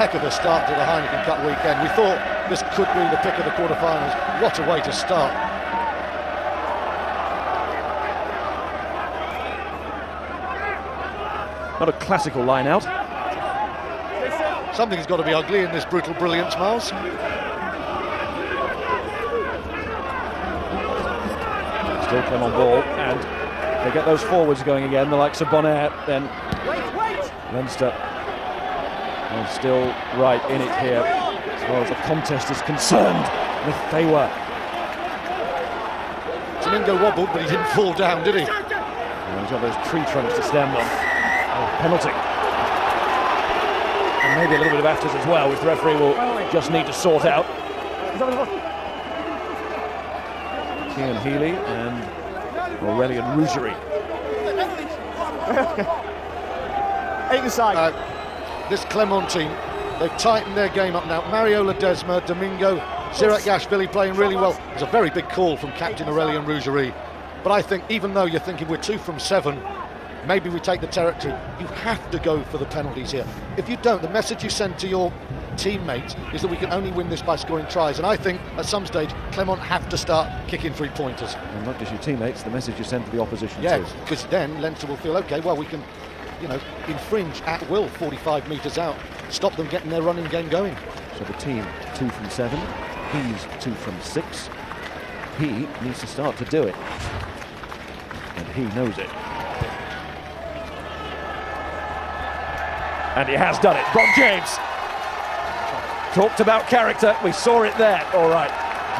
heck of a start to the Heineken Cup weekend. We thought this could be the pick of the quarterfinals. What a way to start. Not a classical line out. Something's got to be ugly in this brutal brilliance, Miles. Still Clermont ball, and they get those forwards going again, the likes of Bonaire, then Leinster are still right in it here as far as the contest is concerned. If they were. Domingo wobbled, but he didn't fall down, did he? Well, he's got those tree trunks to stand on. Oh, penalty. And maybe a little bit of afters as well, which the referee will just need to sort out. Cian Healy and Aurelian Rougerie. Either side. This Clermont team, they've tightened their game up now. Mario Ledesma, Domingo, Zirac-Yashvili playing really well. It's a very big call from captain Aurelian Rougerie. But I think even though you're thinking we're 2 from 7, maybe we take the territory, you have to go for the penalties here. If you don't, the message you send to your teammates is that we can only win this by scoring tries. And I think at some stage Clermont have to start kicking 3-pointers. And not just your teammates, the message you send to the opposition too. Because then Leinster will feel, okay, well, we can, infringe at will 45 metres out, stop them getting their running game going. So the team 2 from 7, he's 2 from 6. He needs to start to do it, and he knows it. And he has done it. Bron James talked about character. We saw it there. All right.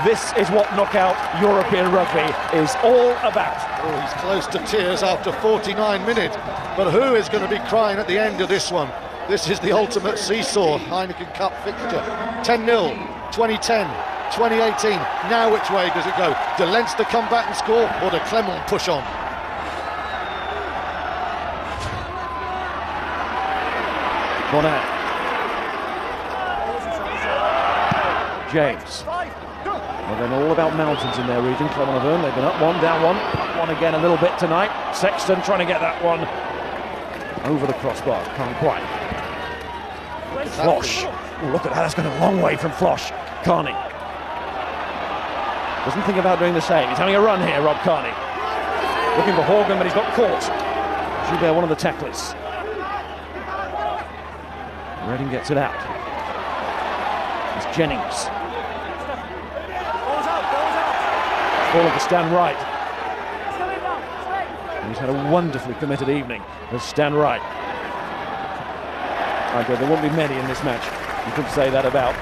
This is what knockout European rugby is all about. Oh, he's close to tears after 49 minutes. But who is going to be crying at the end of this one? This is the ultimate seesaw Heineken Cup fixture. 10-0, 2010, 2018. Now which way does it go? Do Leinster come back and score, or do Clermont push on? Bonaire. James. Well, they're all about mountains in their region. Clermont Auvergne, they've been up 1, down 1, up 1 again a little bit tonight. Sexton trying to get that one over the crossbar, can't quite. Flosh. Ooh, look at that, that's going a long way from Flosh. Carney. Doesn't think about doing the same. He's having a run here, Rob Carney. Looking for Horgan, but he's got caught. Joubert, one of the tacklers. Redding gets it out. It's Jennings. Ball to Stan Wright. He's had a wonderfully committed evening as Stan Wright. There won't be many in this match. You could say that about.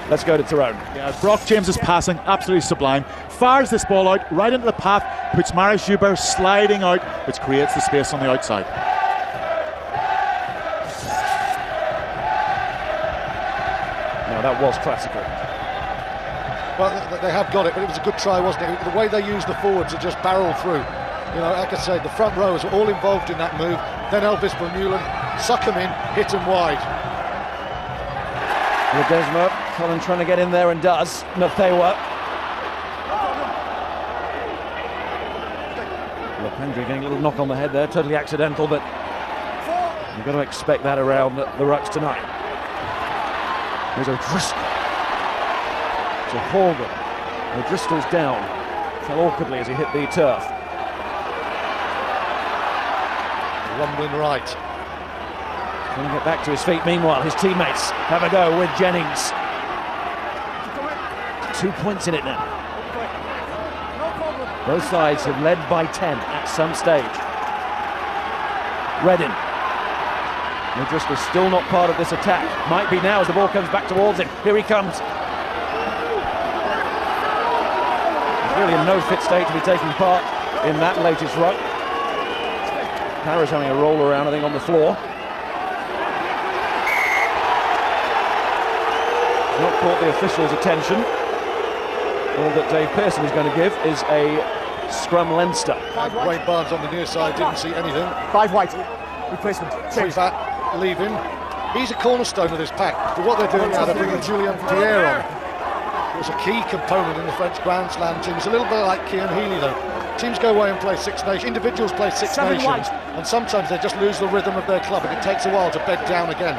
Let's go to Tyrone. Yeah, Brock James's passing, absolutely sublime. Fires this ball out right into the path, puts Marius Joubert sliding out, which creates the space on the outside. Now that was classical. Well, they have got it, but it was a good try, wasn't it? The way they used the forwards to just barrel through. Like I say, the front rowers were all involved in that move. Then Elvis Bermulan, suck him in, hit him wide. Ledesma, Colin trying to get in there and does. Nathewa. Lependry getting a little knock on the head there, totally accidental, but you've got to expect that around the rucks tonight. Here's O'Driscoll. So Horgan. O'Driscoll's down. Fell awkwardly as he hit the turf. Rumbling right. Trying to get back to his feet. Meanwhile, his teammates have a go with Jennings. 2 points in it now. Both sides have led by 10 at some stage. Reddin. O'Driscoll's still not part of this attack. Might be now as the ball comes back towards him. Here he comes. He's really in no fit state to be taking part in that latest ruck. Harris having a roll around, I think, on the floor. Not caught the official's attention. All that Dave Pearson is going to give is a scrum Leinster. Wayne Barnes on the near side didn't see anything. 5 white. Replacement. Change that. Leaving. He's a cornerstone of this pack. But what they're doing now, they're bringing Julien Pierre on. It was a key component in the French Grand Slam team. It's a little bit like Cian Healy, though. Teams go away and play Six Nations. Individuals play Six Nations. And sometimes they just lose the rhythm of their club, and it takes a while to bed down again.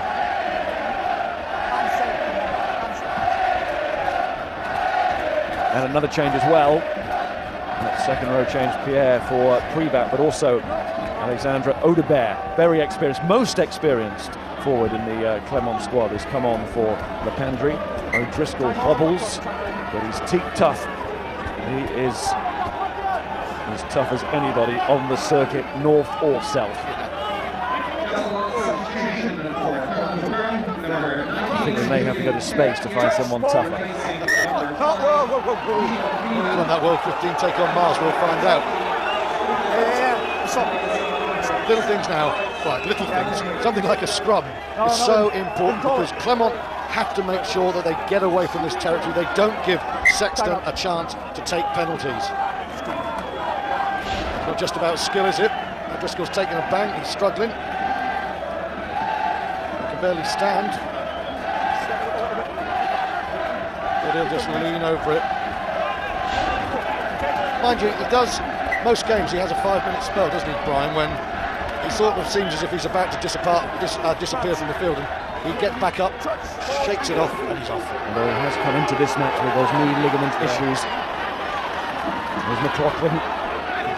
And another change as well. That second row change, Pierre for Privat, but also Alexandre Audebert, very experienced, most experienced forward in the Clermont squad, has come on for Lepandry. O'Driscoll hobbles, but he's teak tough. He is as tough as anybody on the circuit, north or south. I think they may have to go to space to find someone tougher. When that World 15 take on Mars, we'll find out. Little things now, right, little things. Something like a scrum is so important because Clermont have to make sure that they get away from this territory. They don't give Sexton a chance to take penalties. Not just about skill, is it? O'Driscoll's taking a bang, he's struggling. He can barely stand. But he'll just lean over it. Mind you, he does, most games he has a 5-minute spell, doesn't he, Brian, when he sort of seems as if he's about to disappear from the field, and he gets back up, shakes it off, and he's off. Although he has come into this match with those knee ligament issues. There's McLaughlin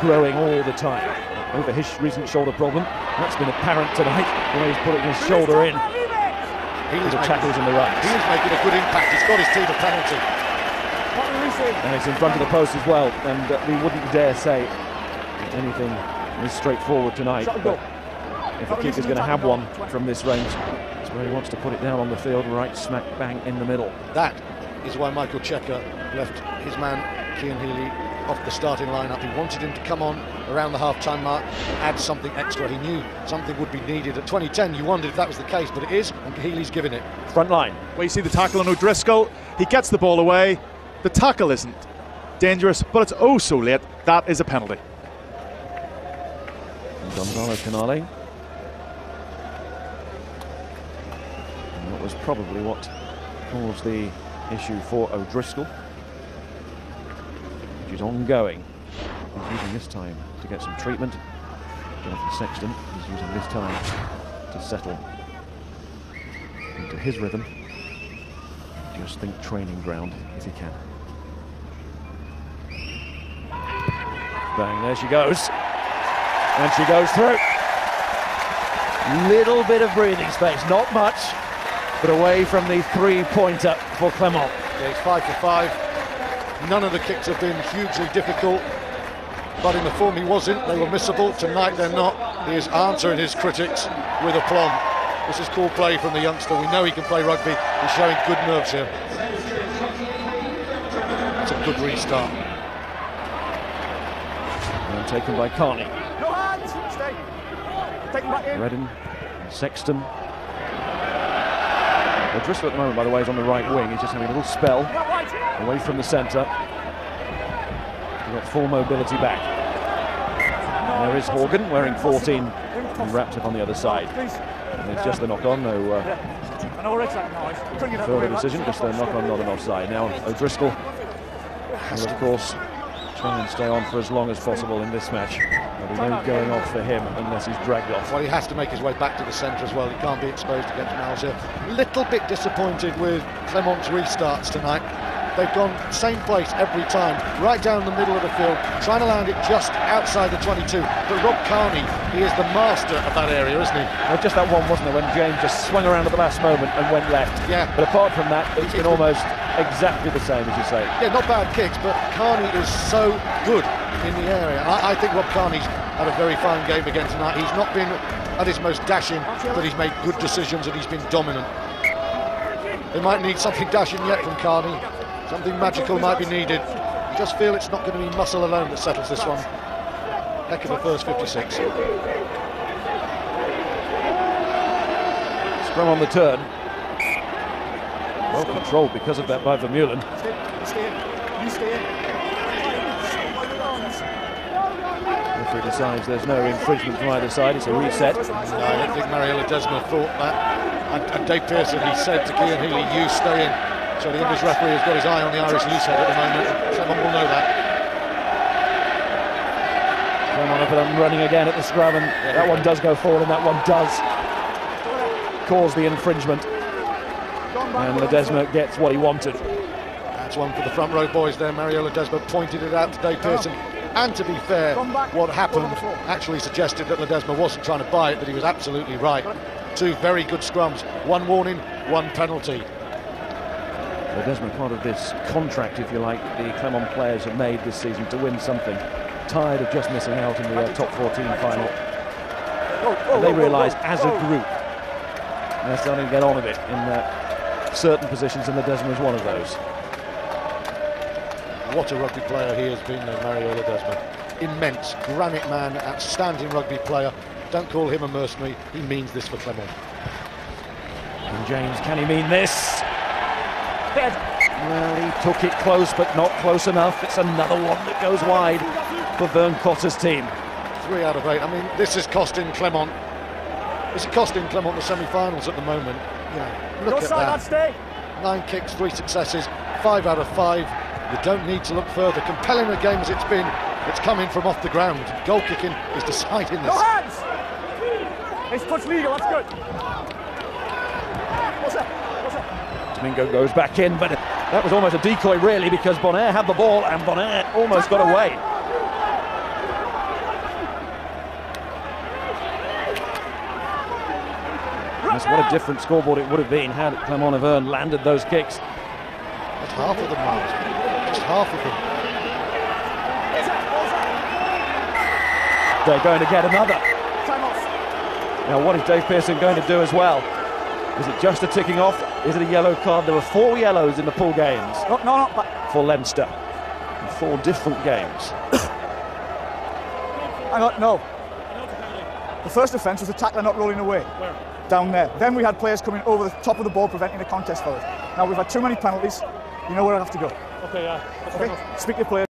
growing all the time over his recent shoulder problem. That's been apparent tonight when he's putting his shoulder in. The tackles in the right. He is making a good impact. He's got his team a penalty. And it's in front of the post as well, and we wouldn't dare say anything is straightforward tonight. But if a keeper's going to have one from this range, it's where he wants to put it down on the field, right smack bang in the middle. That is why Michael Checker left his man Cian Healy off the starting lineup. He wanted him to come on around the half-time mark and add something extra. He knew something would be needed. At 2010, you wondered if that was the case, but it is, and Healy's giving it. Front line. Well, you see the tackle on O'Driscoll. He gets the ball away. The tackle isn't dangerous, but it's oh so late. That is a penalty. Gonzalo Canale. And that was probably what caused the issue for O'Driscoll, which is ongoing. He's using this time to get some treatment. Jonathan Sexton is using this time to settle into his rhythm. Just think training ground if he can. Bang, there she goes. And she goes through. Little bit of breathing space, not much, but away from the three-pointer for Clermont. Yeah, he's 5 for 5. None of the kicks have been hugely difficult, but in the form he was in, they were missable. Tonight they're not. He is answering his critics with aplomb. This is cool play from the youngster. We know he can play rugby. He's showing good nerves here. It's a good restart. And taken by Carney. No hands! Stay. Take him back in. Redden, Sexton. O'Driscoll at the moment, by the way, is on the right wing. He's just having a little spell away from the centre. He's got full mobility back. And there is Horgan wearing 14 and wrapped up on the other side. And it's just the knock-on, no further decision, just the knock-on, not an offside. Now O'Driscoll will, of course, try and stay on for as long as possible in this match. There'll be no going off for him unless he's dragged off. Well, he has to make his way back to the centre as well. He can't be exposed against Miles here. Little bit disappointed with Clermont's restarts tonight. They've gone same place every time, right down the middle of the field, trying to land it just outside the 22. But Rob Carney, he is the master of that area, isn't he? Well, just that one, wasn't there, when James just swung around at the last moment and went left. Yeah. But apart from that, it's been almost exactly the same, as you say. Yeah, not bad kicks, but Carney is so good in the area. I think Rob Carney's had a very fine game again tonight. He's not been at his most dashing, but he's made good decisions and he's been dominant. They might need something dashing yet from Carney. Something magical might be needed. You just feel it's not going to be muscle alone that settles this one. Heck of a first 56. Scrum on the turn. Well controlled because of that by Vermeulen. Referee decides there's no infringement from either side. It's a reset. No, I don't think Mariola Desma thought that. And Dave Pearson, he said to Cian Healy, you stay in. So the English referee has got his eye on the Irish loose head at the moment. Someone will know that. Clermont up and running again at the scrum, and that one does go forward, and that one does cause the infringement. And Ledesma gets what he wanted. That's one for the front row boys there. Mario Ledesma pointed it out to Dave Pearson. And to be fair, what happened actually suggested that Ledesma wasn't trying to buy it, that he was absolutely right. Two very good scrums, one warning, one penalty. Ledesma, part of this contract, if you like, the Clermont players have made this season to win something. Tired of just missing out in the top 14 final. And they realise as a group they're starting to get on a bit in certain positions, and Ledesma is one of those. What a rugby player he has been, Mario Ledesma. Immense, granite man, outstanding rugby player. Don't call him a mercenary, he means this for Clermont. And James, can he mean this? Well, he took it close, but not close enough. It's another one that goes wide for Vern Cotter's team. 3 out of 8. I mean, this is costing Clermont. This is costing Clermont the semi-finals at the moment. Yeah, look at that. 9 kicks, 3 successes, 5 out of 5. You don't need to look further. Compelling a game as it's been, it's coming from off the ground. Goal kicking is deciding this. No hands! It's touch legal, that's good. What's that? Domingo goes back in, but that was almost a decoy really, because Bonaire had the ball and Bonaire almost got away. What a different scoreboard it would have been had Clermont Auvergne landed those kicks. That's half of them, Miles. Just half of them. They're going to get another. Now, what is Dave Pearson going to do as well? Is it just a ticking off? Is it a yellow card? There were 4 yellows in the pool games. No, but for Leinster. In 4 different games. Hang on, no. The first offence was the tackler not rolling away. Where? Down there. Then we had players coming over the top of the ball, preventing the contest for us. Now we've had too many penalties. You know where I have to go. Okay, yeah. Okay, speak to players.